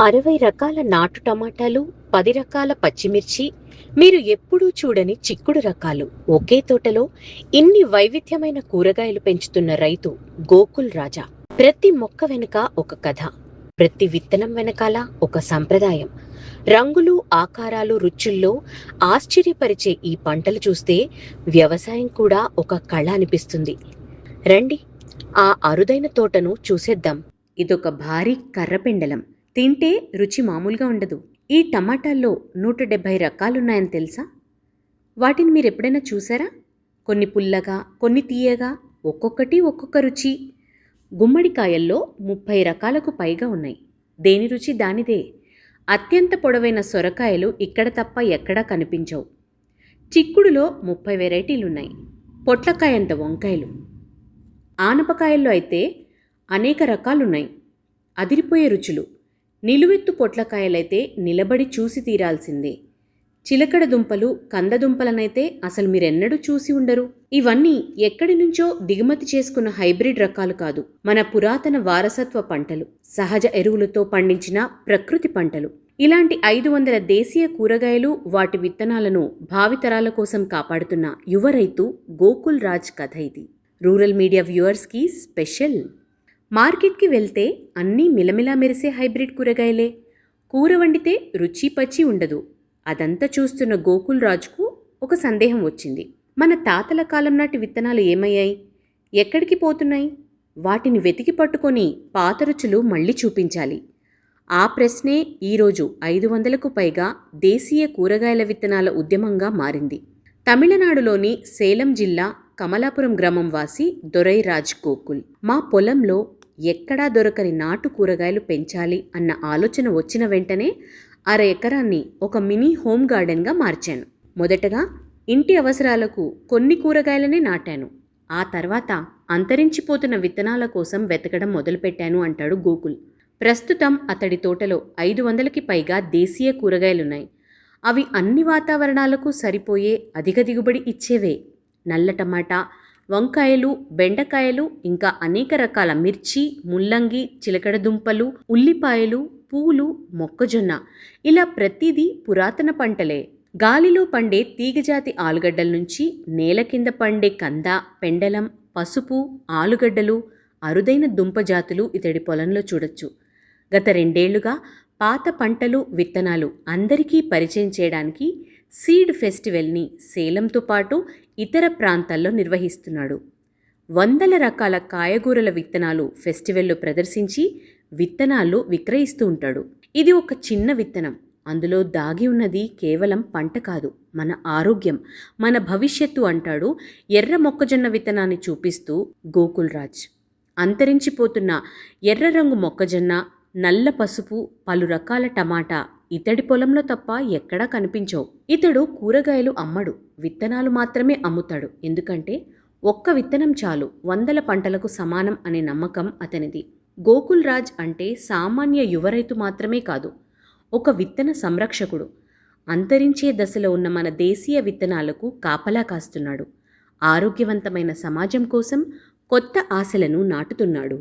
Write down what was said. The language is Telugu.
60 రకాల నాటు టమాటాలు, 10 రకాల పచ్చిమిర్చి, మీరు ఎప్పుడూ చూడని చిక్కుడు రకాలు ఒకే తోటలో ఇన్ని వైవిధ్యమైన కూరగాయలు పెంచుతున్న రైతు గోకుల్ రాజా. ప్రతి మొక్క వెనుక ఒక కథ, ప్రతి విత్తనం వెనకాల ఒక సంప్రదాయం. రంగులు, ఆకారాలు, రుచుల్లో ఆశ్చర్యపరిచే ఈ పంటలు చూస్తే వ్యవసాయం కూడా ఒక కళ అనిపిస్తుంది. రండి, ఆ అరుదైన తోటను చూసేద్దాం. ఇదొక భారీ కర్రపెండలం. తింటే రుచి మామూలుగా ఉండదు. ఈ టమాటాల్లో 170 రకాలున్నాయని తెలుసా? వాటిని మీరెప్పుడైనా చూసారా? కొన్ని పుల్లగా, కొన్ని తీయగా, ఒక్కొక్కటి ఒక్కొక్క రుచి. గుమ్మడికాయల్లో 30 రకాలకు పైగా ఉన్నాయి. దేని రుచి దానిదే. అత్యంత పొడవైన సొరకాయలు ఇక్కడ తప్ప ఎక్కడా కనిపించవు. చిక్కుడులో 30 వెరైటీలున్నాయి. పొట్లకాయంత వంకాయలు. ఆనపకాయల్లో అయితే అనేక రకాలున్నాయి. అదిరిపోయే రుచులు. నిలువెత్తు పొట్లకాయలైతే నిలబడి చూసి తీరాల్సిందే. చిలకడ దుంపలు, కందదుంపలనైతే అసలు మీరెన్నడూ చూసి ఉండరు. ఇవన్నీ ఎక్కడి నుంచో దిగుమతి చేసుకున్న హైబ్రిడ్ రకాలు కాదు, మన పురాతన వారసత్వ పంటలు, సహజ ఎరువులతో పండించిన ప్రకృతి పంటలు. ఇలాంటి 500 దేశీయ కూరగాయలు, వాటి విత్తనాలను భావితరాల కోసం కాపాడుతున్న యువ రైతు గోకుల్ రాజ్ కథ ఇది. రూరల్ మీడియా వ్యూవర్స్కి స్పెషల్. మార్కెట్కి వెళ్తే అన్నీ మిలమిలా మెరిసే హైబ్రిడ్ కూరగాయలే. కూర వండితే రుచి పచ్చి ఉండదు. అదంతా చూస్తున్న గోకుల్ రాజ్కు ఒక సందేహం వచ్చింది. మన తాతల కాలం నాటి విత్తనాలు ఏమయ్యాయి? ఎక్కడికి పోతున్నాయి? వాటిని వెతికి పట్టుకొని పాత రుచులు మళ్ళీ చూపించాలి. ఆ ప్రశ్నే ఈరోజు 500కు పైగా దేశీయ కూరగాయల విత్తనాల ఉద్యమంగా మారింది. తమిళనాడులోని సేలం జిల్లా కమలాపురం గ్రామం వాసి దొరై రాజ్ గోకుల్. మా పొలంలో ఎక్కడా దొరకని నాటు కూరగాయలు పెంచాలి అన్న ఆలోచన వచ్చిన వెంటనే 1/2 ఎకరాన్ని ఒక మినీ హోమ్ గార్డెన్గా మార్చాను. మొదటగా ఇంటి అవసరాలకు కొన్ని కూరగాయలనే నాటాను. ఆ తర్వాత అంతరించిపోతున్న విత్తనాల కోసం వెతకడం మొదలుపెట్టాను అంటాడు గోకుల్. ప్రస్తుతం అతడి తోటలో 500కి పైగా దేశీయ కూరగాయలున్నాయి. అవి అన్ని వాతావరణాలకు సరిపోయే అధిక దిగుబడి ఇచ్చేవే. నల్ల టమాటా, వంకాయలు, బెండకాయలు, ఇంకా అనేక రకాల మిర్చి, ముల్లంగి, చిలకడ దుంపలు, ఉల్లిపాయలు, పూలు, మొక్కజొన్న, ఇలా ప్రతిదీ పురాతన పంటలే. గాలిలో పండే తీగజాతి ఆలుగడ్డల నుంచి నేల కింద పండే కంద, పెండలం, పసుపు, ఆలుగడ్డలు, అరుదైన దుంప జాతులు ఇతడి పొలంలో చూడొచ్చు. గత 2 ఏళ్లుగా పాత పంటలు, విత్తనాలు అందరికీ పరిచయం చేయడానికి సీడ్ ఫెస్టివల్ని సేలంతో పాటు ఇతర ప్రాంతాల్లో నిర్వహిస్తున్నాడు. 100 రకాల కాయగూరల విత్తనాలు ఫెస్టివల్లో ప్రదర్శించి విత్తనాలు విక్రయిస్తూ ఉంటాడు. ఇది ఒక చిన్న విత్తనం. అందులో దాగి ఉన్నది కేవలం పంట కాదు, మన ఆరోగ్యం, మన భవిష్యత్తు అంటాడు ఎర్ర మొక్కజొన్న విత్తనాన్ని చూపిస్తూ గోకుల్ రాజ్. అంతరించిపోతున్న ఎర్ర రంగు మొక్కజొన్న, నల్ల పసుపు, పలు రకాల టమాటా ఇతడి పొలంలో తప్ప ఎక్కడా కనిపించవు. ఇతడు కూరగాయలు అమ్మడు, విత్తనాలు మాత్రమే అమ్ముతాడు. ఎందుకంటే ఒక్క విత్తనం చాలు 100 పంటలకు సమానం అనే నమ్మకం అతనిది. గోకుల్ రాజ్ అంటే సామాన్య యువ రైతు మాత్రమే కాదు, ఒక విత్తన సంరక్షకుడు. అంతరించే దశలో ఉన్న మన దేశీయ విత్తనాలకు కాపలా కాస్తున్నాడు. ఆరోగ్యవంతమైన సమాజం కోసం కొత్త ఆశలను నాటుతున్నాడు.